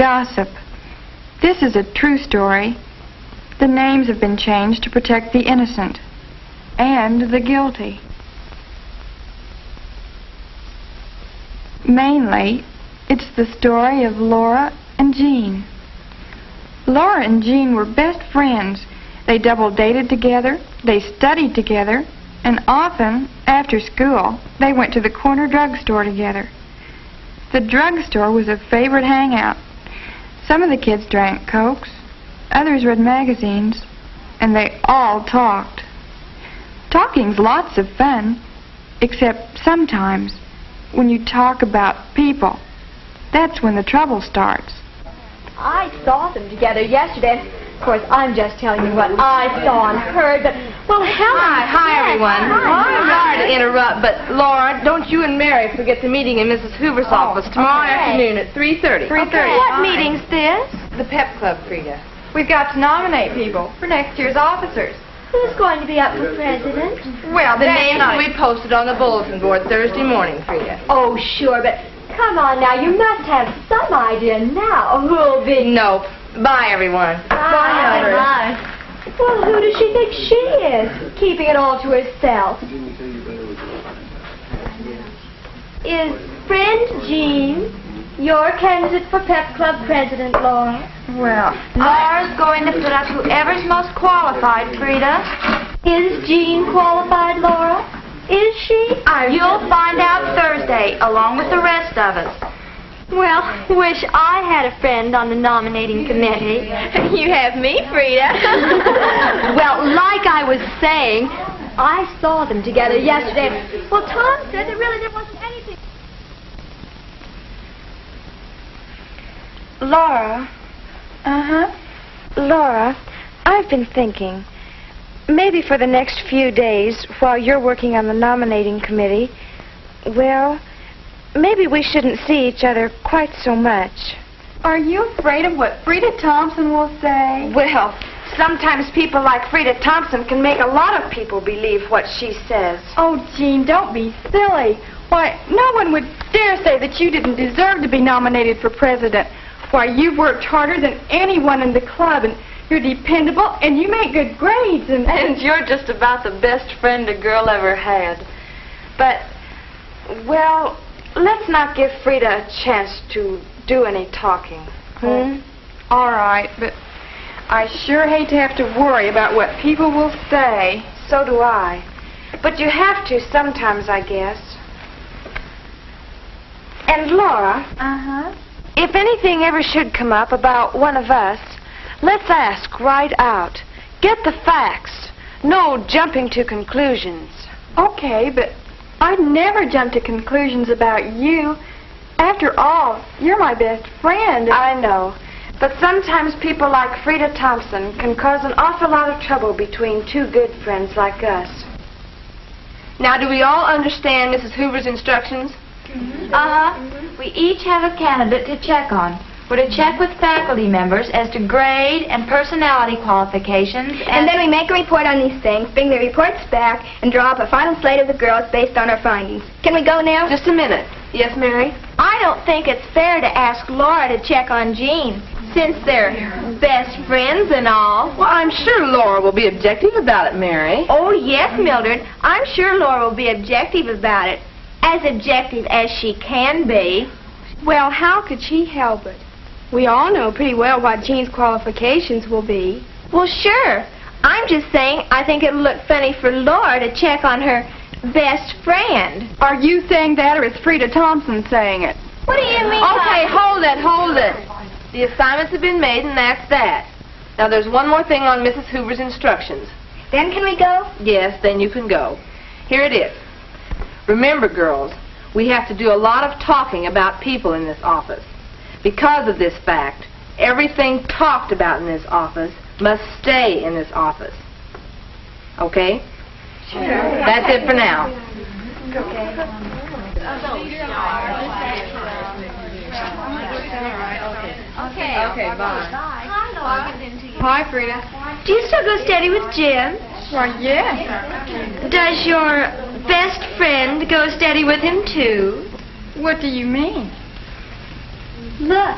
gossip. This is a true story. The names have been changed to protect the innocent and the guilty. Mainly, it's the story of Laura and Jean. Laura and Jean were best friends. They double dated together, they studied together, and often, after school, they went to the corner drugstore together. The drugstore was a favorite hangout. Some of the kids drank Cokes, others read magazines, and they all talked. Talking's lots of fun, except sometimes when you talk about people. That's when the trouble starts. I saw them together yesterday. Of course, I'm just telling you what I saw and heard, but, well, Helen... Hi, everyone. I'm sorry to interrupt, but, Laura, don't you and Mary forget the meeting in Mrs. Hoover's office tomorrow afternoon at 3:30. 3:30. Okay, what meeting's this? The Pep Club, Frida. We've got to nominate people for next year's officers. Who's going to be up for president? Well, the names will be posted on the bulletin board Thursday morning, Frida. Oh, sure, but come on now, you must have some idea now who'll be... Nope. Bye, everyone. Bye. Well, who does she think she is, keeping it all to herself? Is friend Jean your candidate for Pep Club president, Laura? Well, Laura's going to put up whoever's most qualified, Frida. Is Jean qualified, Laura? Is she? You'll find out Thursday, along with the rest of us. Well, wish I had a friend on the nominating committee. You have me, Frida. Well, like I was saying, I saw them together yesterday. Well, Tom said there wasn't anything. Laura. Uh-huh. Laura, I've been thinking, maybe for the next few days, while you're working on the nominating committee, well, maybe we shouldn't see each other quite so much. Are you afraid of what Frida Thompson will say? Well, sometimes people like Frida Thompson can make a lot of people believe what she says. Oh, Jean, don't be silly. Why, no one would dare say that you didn't deserve to be nominated for president. Why, you've worked harder than anyone in the club, and you're dependable, and you make good grades, and... And you're just about the best friend a girl ever had. But, well, let's not give Frida a chance to do any talking. All right, but I sure hate to have to worry about what people will say. So do I. But you have to sometimes, I guess. And Laura, Uh-huh. if anything ever should come up about one of us, let's ask right out. Get the facts. No jumping to conclusions. Okay, but I'd never jump to conclusions about you. After all, you're my best friend. I know. But sometimes people like Frida Thompson can cause an awful lot of trouble between two good friends like us. Now, do we all understand Mrs. Hoover's instructions? We each have a candidate to check on. We're to check with faculty members as to grade and personality qualifications, And then we make a report on these things, bring the reports back, and draw up a final slate of the girls based on our findings. Can we go now? Just a minute. Yes, Mary? I don't think it's fair to ask Laura to check on Jean, since they're best friends and all. Well, I'm sure Laura will be objective about it, Mary. Oh, yes, Mildred. I'm sure Laura will be objective about it. As objective as she can be. Well, how could she help it? We all know pretty well what Jean's qualifications will be. Well, sure. I'm just saying I think it'll look funny for Laura to check on her best friend. Are you saying that, or is Frida Thompson saying it? What do you mean? Okay, hold it. The assignments have been made, and that's that. Now, there's one more thing on Mrs. Hoover's instructions. Then can we go? Yes, then you can go. Here it is. Remember, girls, we have to do a lot of talking about people in this office. Because of this fact, everything talked about in this office must stay in this office. Okay? Sure. That's it for now. Okay, bye. Hi, Frida. Do you still go steady with Jim? Why, yes. Does your best friend go steady with him, too? What do you mean? Look.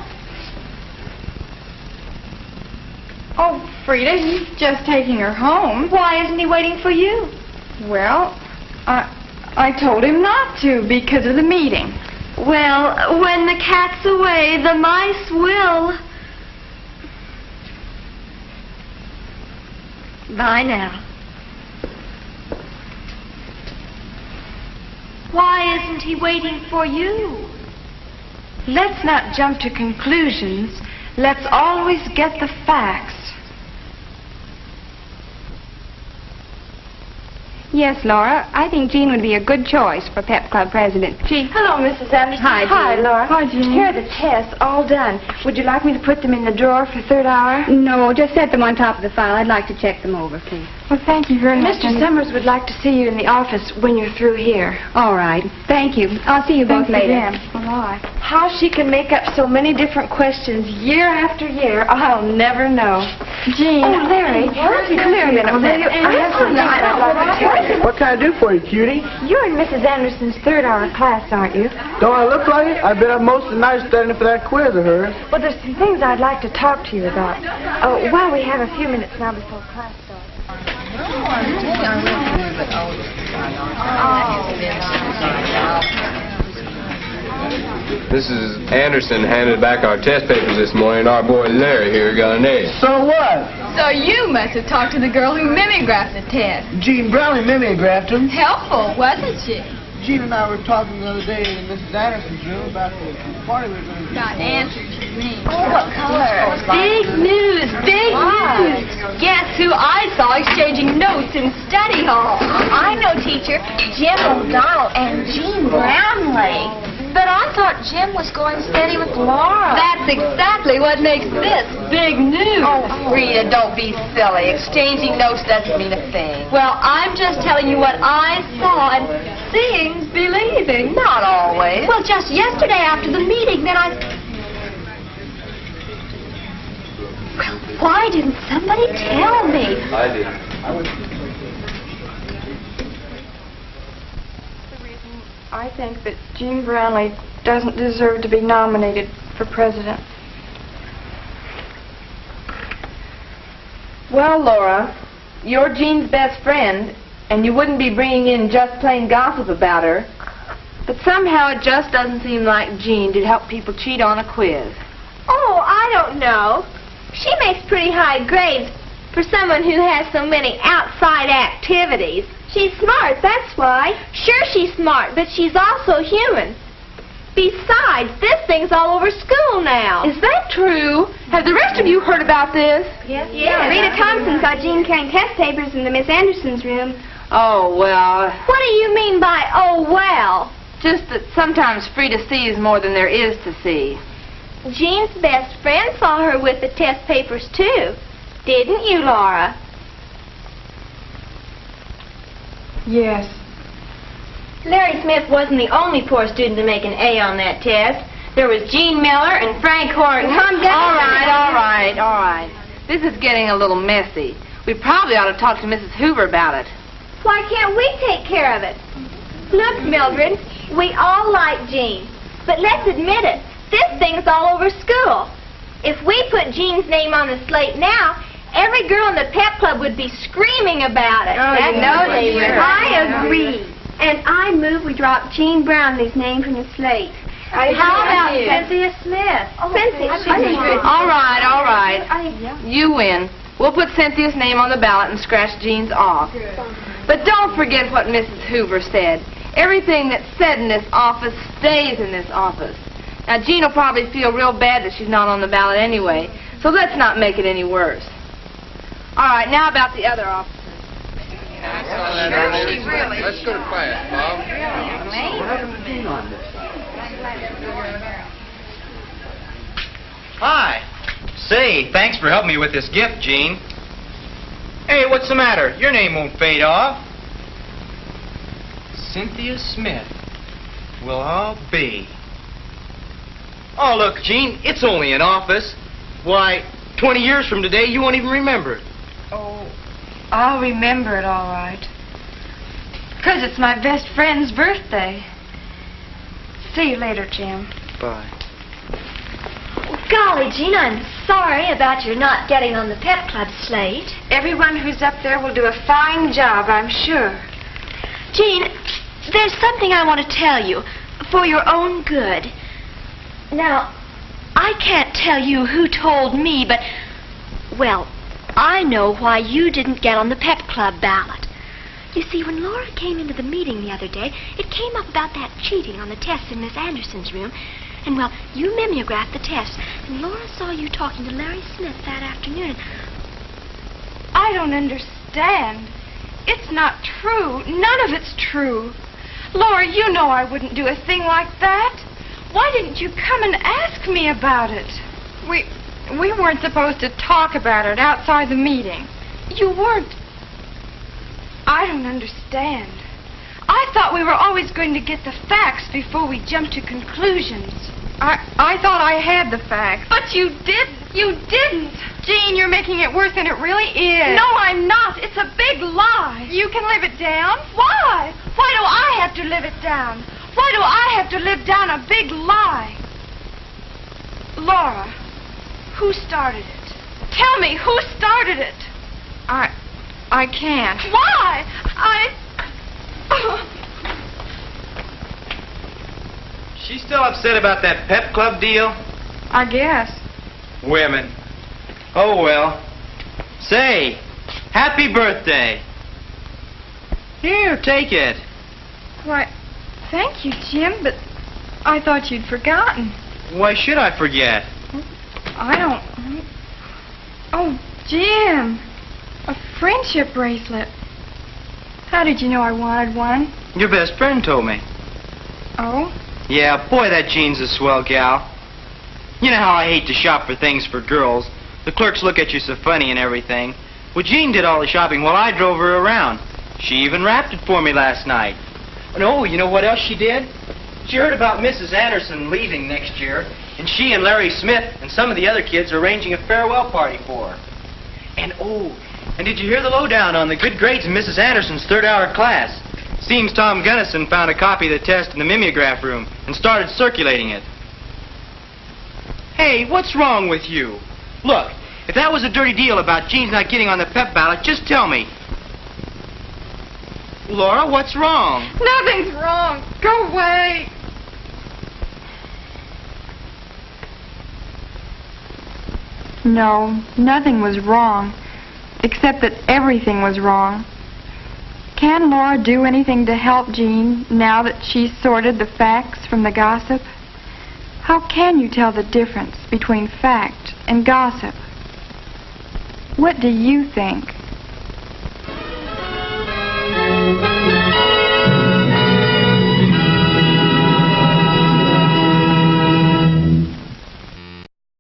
Oh, Frida, he's just taking her home. Why isn't he waiting for you? Well, I told him not to because of the meeting. Well, when the cat's away, the mice will. Bye now. Why isn't he waiting for you? Let's not jump to conclusions. Let's always get the facts. Yes, Laura, I think Jean would be a good choice for Pep Club president. Hello, Mrs. Anderson. Hi, Hi, Jean. Laura. Hi, Jean. Here are the tests, all done. Would you like me to put them in the drawer for third hour? No, just set them on top of the file. I'd like to check them over, please. Well, thank you very much. Mr. Summers would like to see you in the office when you're through here. All right. Thank you. I'll see you both Thanks later. again. Bye. How she can make up so many different questions year after year, I'll never know. Jean. Oh, Larry, come here a minute. Will you? I have something I'd like to tell you. What can I do for you, cutie? You're in Mrs. Anderson's third hour class, aren't you? Don't I look like it? I've been up most of the night studying for that quiz of hers. Well, there's some things I'd like to talk to you about. While we have a few minutes now before class starts. Mrs. Anderson handed back our test papers this morning. Our boy Larry here got an A. So what? So you must have talked to the girl who mimeographed the test. Jean Brownlee mimeographed him. Helpful, wasn't she? Jean and I were talking the other day in Mrs. Anderson's room about the party we were going to do. Got answers, you mean. Oh, what color? Big news, big news. Guess who I saw exchanging notes in study hall? I know, teacher. Jim O'Donnell and Jean Brownlee. But I thought Jim was going steady with Laura. That's exactly what makes this big news. Oh, Frida, don't be silly. Exchanging notes doesn't mean a thing. Well, I'm just telling you what I saw, and seeing's believing. Not always. Well, just yesterday after the meeting, then I... Well, why didn't somebody tell me? I did. I think that Jean Brownlee doesn't deserve to be nominated for president. Well, Laura, you're Jean's best friend, and you wouldn't be bringing in just plain gossip about her. But somehow it just doesn't seem like Jean did help people cheat on a quiz. Oh, I don't know. She makes pretty high grades for someone who has so many outside activities. She's smart, that's why. Sure, she's smart, but she's also human. Besides, this thing's all over school now. Is that true? Have the rest of you heard about this? Yes. Rita Thompson saw Jean carrying test papers in the Miss Anderson's room. Oh, well, What do you mean by, oh, well? just that sometimes Frida sees more than there is to see. Jean's best friend saw her with the test papers, too. Didn't you, Laura? Yes. Larry Smith wasn't the only poor student to make an A on that test. There was Jean Miller and Frank Horton. All right. This is getting a little messy. We probably ought to talk to Mrs. Hoover about it. Why can't we take care of it? Look, Mildred, we all like Jean. But let's admit it, this thing's all over school. If we put Jean's name on the slate now, every girl in the pep club would be screaming about it. they would. I agree. And I move we drop Jean Brownlee's name from the slate. How about Cynthia Smith? Cynthia. All right. You win. We'll put Cynthia's name on the ballot and scratch Jean's off. But don't forget what Mrs. Hoover said. Everything that's said in this office stays in this office. Now, Jean will probably feel real bad that she's not on the ballot anyway, so let's not make it any worse. All right, now about the other officers. Let's go to class, Bob. Hi. Say, thanks for helping me with this gift, Jean. Hey, what's the matter? Your name won't fade off. Cynthia Smith. Well, I'll be. Oh, look, Jean, it's only an office. Why, 20 years from today, you won't even remember it. Oh, I'll remember it all right. Because it's my best friend's birthday. See you later, Jim. Bye. Golly, Jean, I'm sorry about your not getting on the pep club slate. Everyone who's up there will do a fine job, I'm sure. Jean, there's something I want to tell you for your own good. Now, I can't tell you who told me, but, well, I know why you didn't get on the pep club ballot. You see, when Laura came into the meeting the other day, it came up about that cheating on the tests in Miss Anderson's room. And, well, you mimeographed the tests, and Laura saw you talking to Larry Smith that afternoon. I don't understand. It's not true. None of it's true. Laura, you know I wouldn't do a thing like that. Why didn't you come and ask me about it? We weren't supposed to talk about it outside the meeting. You weren't. I don't understand. I thought we were always going to get the facts before we jumped to conclusions. I thought I had the facts. But you didn't. You didn't. Jean, you're making it worse than it really is. No, I'm not. It's a big lie. You can live it down. Why? Why do I have to live it down? Why do I have to live down a big lie? Laura, who started it? Tell me, who started it? I can't. Why? She's still upset about that pep club deal? I guess. Women. Oh, well. Say, happy birthday. Here, take it. Why, thank you, Jim, but I thought you'd forgotten. Why should I forget? I don't... Oh, Jim, a friendship bracelet. How did you know I wanted one? Your best friend told me. Oh? Yeah, boy, that Jean's a swell gal. You know how I hate to shop for things for girls. The clerks look at you so funny and everything. Well, Jean did all the shopping while I drove her around. She even wrapped it for me last night. And oh, you know what else she did? She heard about Mrs. Anderson leaving next year, and she and Larry Smith and some of the other kids are arranging a farewell party for her. And oh, and did you hear the lowdown on the good grades in Mrs. Anderson's third-hour class? Seems Tom Gunnison found a copy of the test in the mimeograph room and started circulating it. Hey, what's wrong with you? Look, if that was a dirty deal about Jean's not getting on the pep ballot, just tell me. Laura, what's wrong? Nothing's wrong. Go away. No, nothing was wrong, except that everything was wrong. Can Laura do anything to help Jean now that she's sorted the facts from the gossip? How can you tell the difference between fact and gossip? What do you think?